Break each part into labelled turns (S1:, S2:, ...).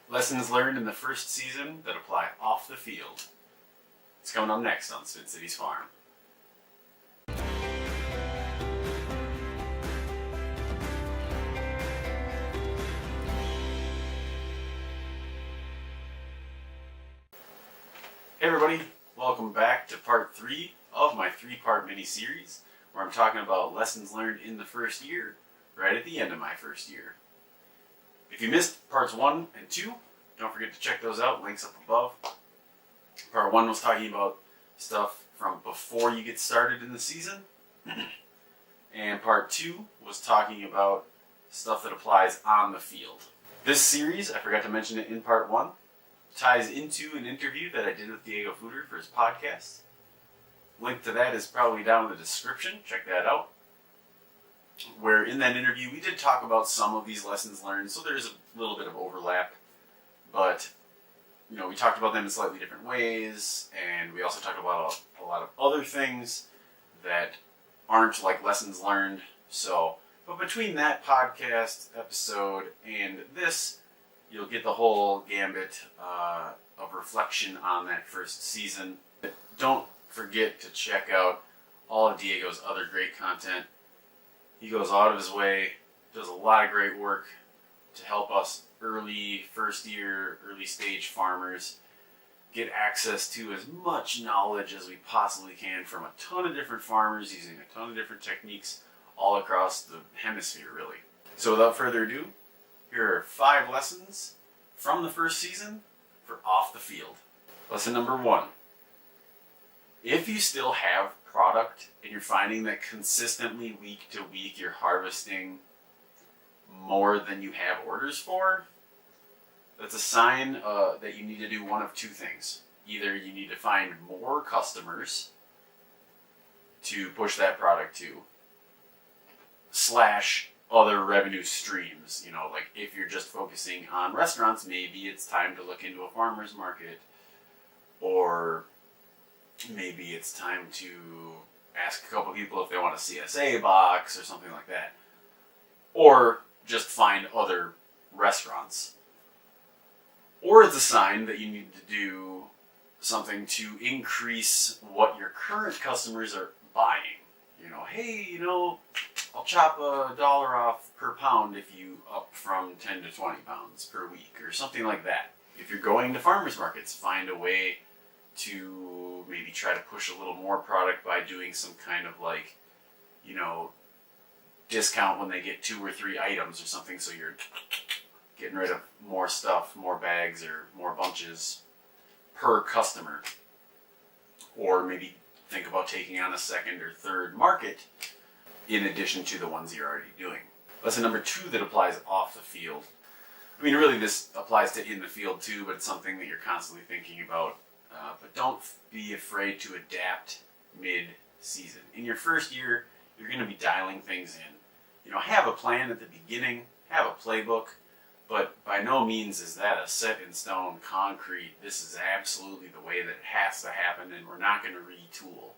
S1: Lessons learned in the first season that apply off the field. It's coming up next on Spin City's Farm. Hey everybody, welcome back to part 3 of my 3-part mini-series where I'm talking about lessons learned in the first year, right at the end of my first year. If you missed parts 1 and 2, don't forget to check those out, links up above. Part 1 was talking about stuff from before you get started in the season, and part 2 was talking about stuff that applies on the field. This series, I forgot to mention it in part 1, ties into an interview that I did with Diego Fuder for his podcast. Link to that is probably down in the description. Check that out. Where in that interview we did talk about some of these lessons learned, so there's a little bit of overlap. But, we talked about them in slightly different ways, and we also talked about a lot of other things that aren't like lessons learned. But between that podcast episode and this, you'll get the whole gambit of reflection on that first season. Don't forget to check out all of Diego's other great content. He goes out of his way, does a lot of great work to help us early first year, early stage farmers get access to as much knowledge as we possibly can from a ton of different farmers using a ton of different techniques all across the hemisphere, really. So without further ado, here are 5 lessons from the first season for off the field. Lesson number 1. If you still have product and you're finding that consistently week to week you're harvesting more than you have orders for, that's a sign that you need to do one of 2 things. Either you need to find more customers to push that product to, / other revenue streams. Like if you're just focusing on restaurants, maybe it's time to look into a farmer's market, or maybe it's time to ask a couple people if they want a CSA box or something like that. Or just find other restaurants. Or it's a sign that you need to do something to increase what your current customers are buying. Hey, I'll chop $1 off per pound if you up from 10 to 20 pounds per week or something like that. If you're going to farmers markets, find a way to maybe try to push a little more product by doing some kind of discount when they get 2 or 3 items or something, so you're getting rid of more stuff, more bags or more bunches per customer. Or maybe think about taking on a second or third market in addition to the ones you're already doing. Lesson number 2 that applies off the field. Really this applies to in the field too, but it's something that you're constantly thinking about. But don't be afraid to adapt mid-season. In your first year, you're going to be dialing things in. Have a plan at the beginning, have a playbook, but by no means is that a set in stone, concrete, this is absolutely the way that it has to happen and we're not going to retool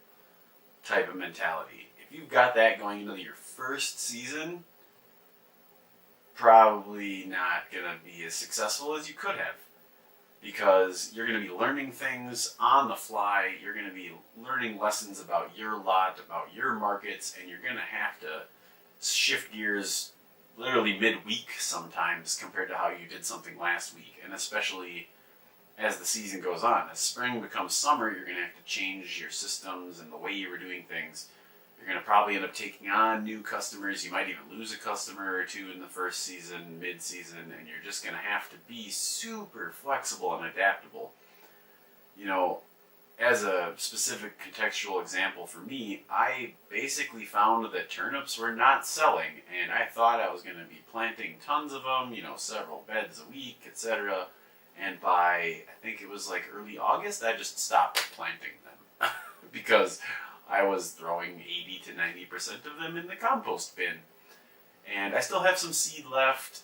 S1: type of mentality. If you've got that going into your first season, probably not going to be as successful as you could have. Because you're going to be learning things on the fly, you're going to be learning lessons about your lot, about your markets, and you're going to have to shift gears literally midweek sometimes compared to how you did something last week. And especially as the season goes on. As spring becomes summer, you're going to have to change your systems and the way you were doing things. You're going to probably end up taking on new customers. You might even lose a customer or 2 in the first season, mid-season, and you're just going to have to be super flexible and adaptable. As a specific contextual example for me, I basically found that turnips were not selling, and I thought I was going to be planting tons of them, several beds a week, etc. And by, I think it was early August, I just stopped planting them because I was throwing 80 to 90% of them in the compost bin. And I still have some seed left.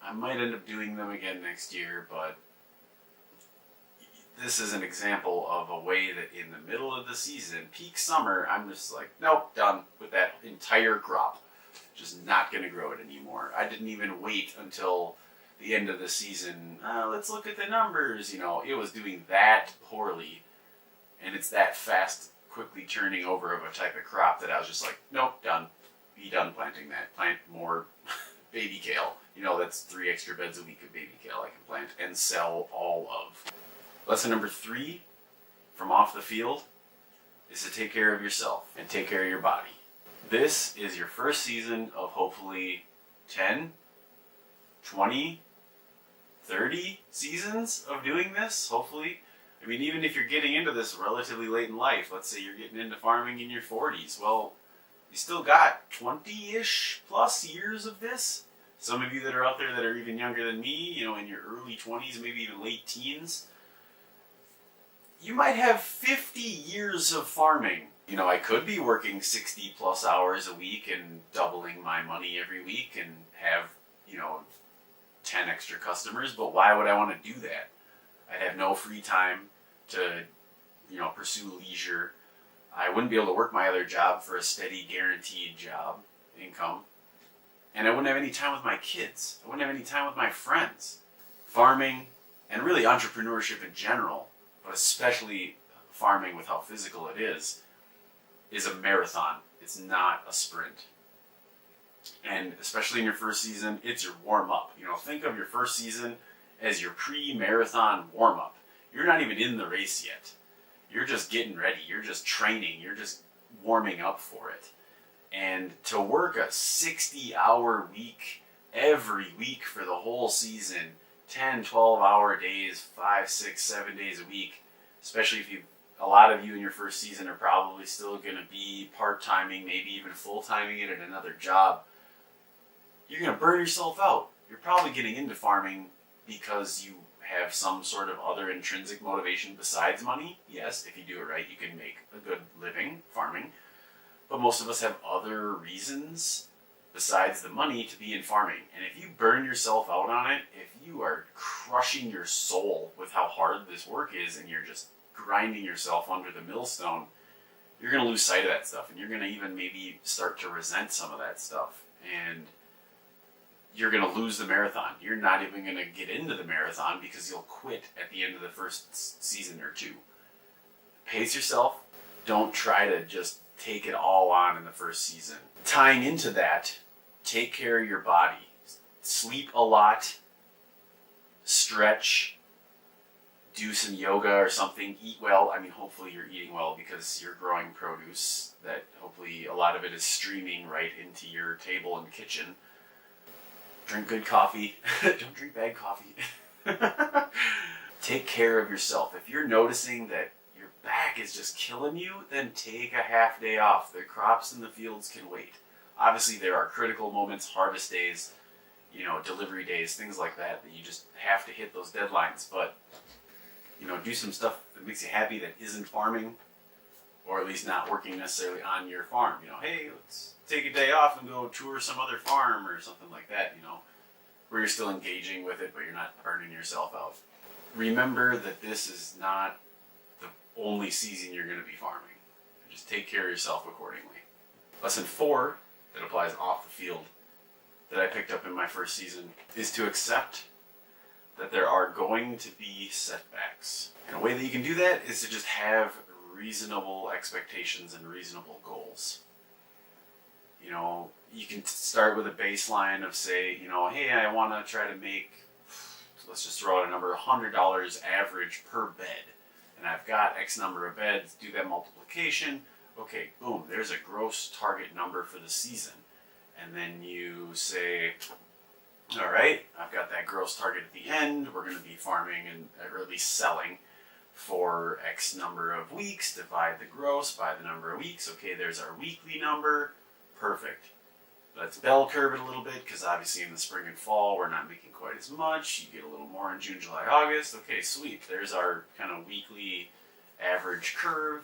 S1: I might end up doing them again next year, but this is an example of a way that in the middle of the season, peak summer, I'm just nope, done with that entire crop. Just not going to grow it anymore. I didn't even wait until the end of the season, let's look at the numbers. It was doing that poorly, and it's that fast, quickly turning over of a type of crop that I was just like, nope, done. Be done planting that. Plant more baby kale. That's 3 extra beds a week of baby kale I can plant and sell all of. Lesson number 3 from off the field is to take care of yourself and take care of your body. This is your first season of hopefully 10, 20, 30 seasons of doing this, hopefully. I mean, even if you're getting into this relatively late in life, let's say you're getting into farming in your 40s, well, you still got 20-ish plus years of this. Some of you that are out there that are even younger than me, in your early 20s, maybe even late teens, you might have 50 years of farming. I could be working 60 plus hours a week and doubling my money every week and have, 10 extra customers, but why would I want to do that? I'd have no free time to, pursue leisure. I wouldn't be able to work my other job for a steady, guaranteed job income. And I wouldn't have any time with my kids. I wouldn't have any time with my friends. Farming, and really entrepreneurship in general, but especially farming with how physical it is a marathon. It's not a sprint. And especially in your first season, it's your warm-up. Think of your first season as your pre-marathon warm-up. You're not even in the race yet. You're just getting ready. You're just training. You're just warming up for it. And to work a 60-hour week every week for the whole season, 10, 12-hour days, 5, 6, 7 days a week, especially if a lot of you in your first season are probably still going to be part-timing, maybe even full-timing it at another job, you're going to burn yourself out. You're probably getting into farming because you have some sort of other intrinsic motivation besides money. Yes, if you do it right, you can make a good living farming. But most of us have other reasons besides the money to be in farming. And if you burn yourself out on it, if you are crushing your soul with how hard this work is and you're just grinding yourself under the millstone, you're going to lose sight of that stuff. And you're going to even maybe start to resent some of that stuff. And you're going to lose the marathon. You're not even going to get into the marathon because you'll quit at the end of the first season or two. Pace yourself. Don't try to just take it all on in the first season. Tying into that, take care of your body. Sleep a lot. Stretch. Do some yoga or something. Eat well. I mean, hopefully you're eating well because you're growing produce that hopefully a lot of it is streaming right into your table and kitchen. Drink good coffee. Don't drink bad coffee. Take care of yourself. If you're noticing that your back is just killing you, then take a half day off. The crops in the fields can wait. Obviously, there are critical moments, harvest days, delivery days, things like that you just have to hit those deadlines. But, do some stuff that makes you happy that isn't farming, or at least not working necessarily on your farm. Hey, let's take a day off and go tour some other farm or something like that, where you're still engaging with it, but you're not burning yourself out. Remember that this is not the only season you're going to be farming. Just take care of yourself accordingly. Lesson 4 that applies off the field that I picked up in my first season is to accept that there are going to be setbacks. And a way that you can do that is to just have reasonable expectations and reasonable goals. You can start with a baseline of say, hey, I want to try to make, let's just throw out a number, $100 average per bed. And I've got X number of beds, do that multiplication. Okay, boom, there's a gross target number for the season. And then you say, all right, I've got that gross target at the end. We're going to be farming or at least selling for X number of weeks. Divide the gross by the number of weeks. Okay, there's our weekly number. Perfect. Let's bell curve it a little bit because obviously in the spring and fall we're not making quite as much. You get a little more in June, July, August. Okay, sweet. There's our kind of weekly average curve,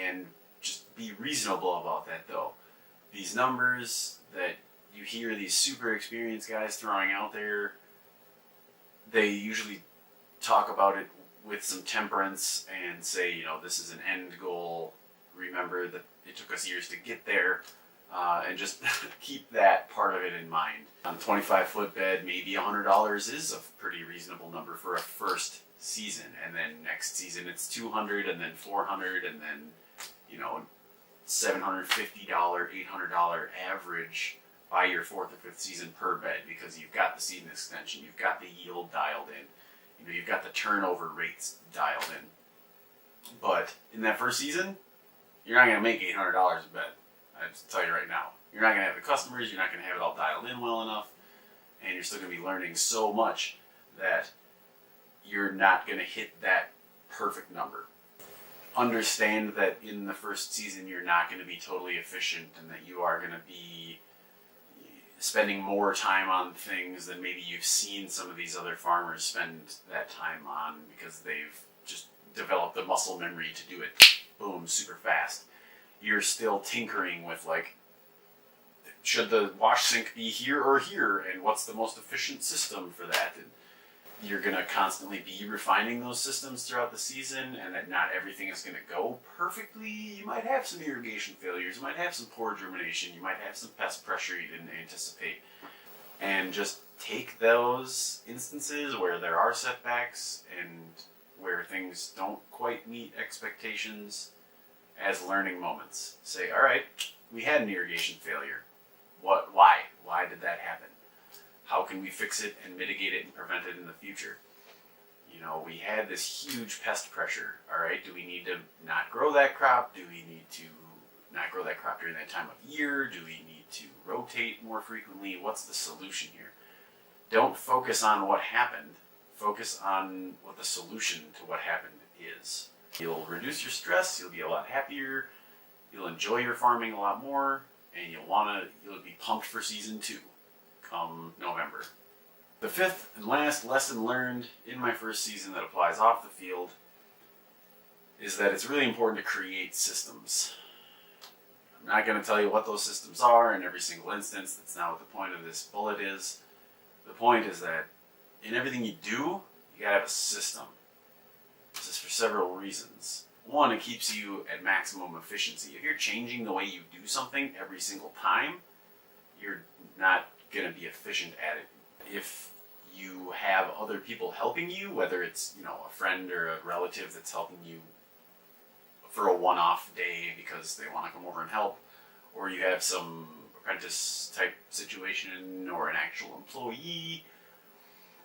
S1: and just be reasonable about that though. These numbers that you hear these super experienced guys throwing out there, they usually talk about it with some temperance and say, this is an end goal. Remember that it took us years to get there. and just keep that part of it in mind. On a 25-foot bed, maybe $100 is a pretty reasonable number for a first season, and then next season it's $200, and then $400, and then $750, $800 average by your fourth or fifth season per bed, because you've got the seed extension, you've got the yield dialed in, you've got the turnover rates dialed in. But in that first season, you're not going to make $800 a bed. I just tell you right now. You're not going to have the customers, you're not going to have it all dialed in well enough, and you're still going to be learning so much that you're not going to hit that perfect number. Understand that in the first season you're not going to be totally efficient, and that you are going to be spending more time on things than maybe you've seen some of these other farmers spend that time on, because they've just developed the muscle memory to do it, boom, super fast. You're still tinkering with, like, should the wash sink be here or here, and what's the most efficient system for that? And you're going to constantly be refining those systems throughout the season, and that not everything is going to go perfectly. You might have some irrigation failures, you might have some poor germination, you might have some pest pressure you didn't anticipate. And just take those instances where there are setbacks and where things don't quite meet expectations as learning moments. Say, all right, we had an irrigation failure. Why? Why did that happen? How can we fix it and mitigate it and prevent it in the future? We had this huge pest pressure. All right, do we need to not grow that crop? Do we need to not grow that crop during that time of year? Do we need to rotate more frequently? What's the solution here? Don't focus on what happened. Focus on what the solution to what happened is. You'll reduce your stress, you'll be a lot happier, you'll enjoy your farming a lot more, and you'll be pumped for season 2 come November. The fifth and last lesson learned in my first season that applies off the field is that it's really important to create systems. I'm not going to tell you what those systems are in every single instance. That's not what the point of this bullet is. The point is that in everything you do, you got to have a system. This is for several reasons. One, it keeps you at maximum efficiency. If you're changing the way you do something every single time, you're not going to be efficient at it. If you have other people helping you, whether it's a friend or a relative that's helping you for a one-off day because they want to come over and help, or you have some apprentice type situation or an actual employee,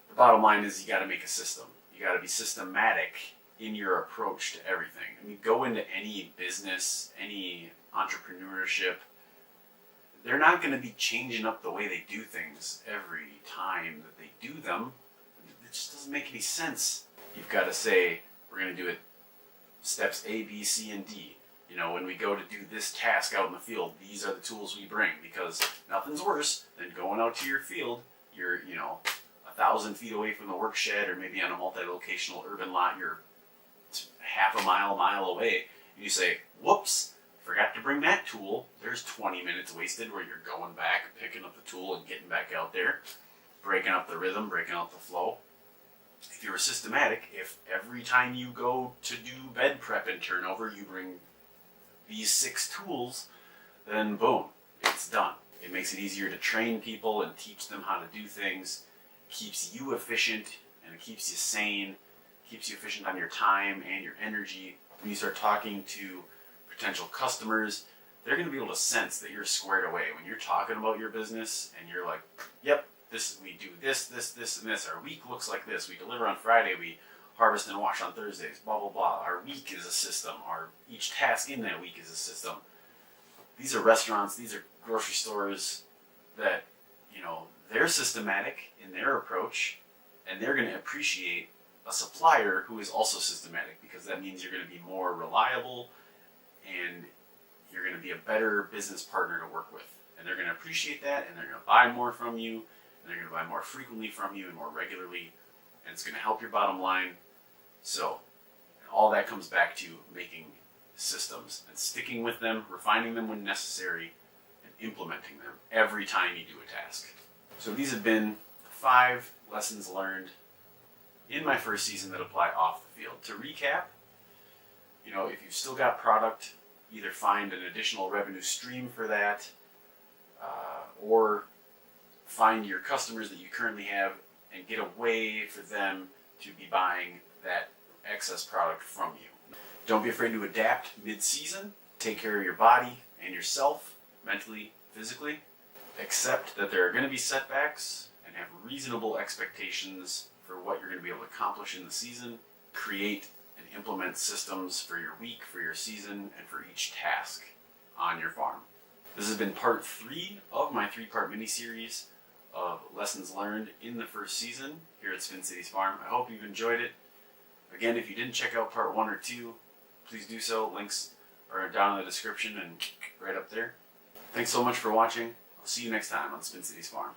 S1: the bottom line is you got to make a system. You got to be systematic in your approach to everything. I mean, go into any business, any entrepreneurship, they're not going to be changing up the way they do things every time that they do them. It just doesn't make any sense. You've got to say, we're going to do it steps A, B, C, and D. When we go to do this task out in the field, these are the tools we bring, because nothing's worse than going out to your field. You're, 1,000 feet away from the work shed, or maybe on a multi-locational urban lot, you're half a mile away, and you say, whoops, forgot to bring that tool. There's 20 minutes wasted where you're going back, picking up the tool and getting back out there, breaking up the rhythm, breaking up the flow. If you were systematic, if every time you go to do bed prep and turnover, you bring these 6 tools, then boom, it's done. It makes it easier to train people and teach them how to do things. It keeps you efficient, and it keeps you sane, keeps you efficient on your time and your energy. When you start talking to potential customers, they're going to be able to sense that you're squared away. When you're talking about your business and you're like, yep, we do this, and this. Our week looks like this. We deliver on Friday. We harvest and wash on Thursdays, blah, blah, blah. Our week is a system. Each task in that week is a system. These are restaurants, these are grocery stores that, they're systematic in their approach, and they're going to appreciate a supplier who is also systematic, because that means you're going to be more reliable and you're going to be a better business partner to work with. And they're going to appreciate that, and they're going to buy more from you, and they're going to buy more frequently from you and more regularly, and it's going to help your bottom line. So, all that comes back to making systems and sticking with them, refining them when necessary, and implementing them every time you do a task. So these have been 5 lessons learned in my first season that apply off the field. To recap, if you've still got product, either find an additional revenue stream for that, or find your customers that you currently have and get a way for them to be buying that excess product from you. Don't be afraid to adapt mid-season. Take care of your body and yourself, mentally, physically. Accept that there are going to be setbacks and have reasonable expectations for what you're going to be able to accomplish in the season. Create and implement systems for your week, for your season, and for each task on your farm. This has been part 3 of my 3-part mini-series of lessons learned in the first season here at Spin Cities Farm. I hope you've enjoyed it. Again, if you didn't check out part 1 or 2, please do so. Links are down in the description and right up there. Thanks so much for watching. I'll see you next time on Spin Cities Farm.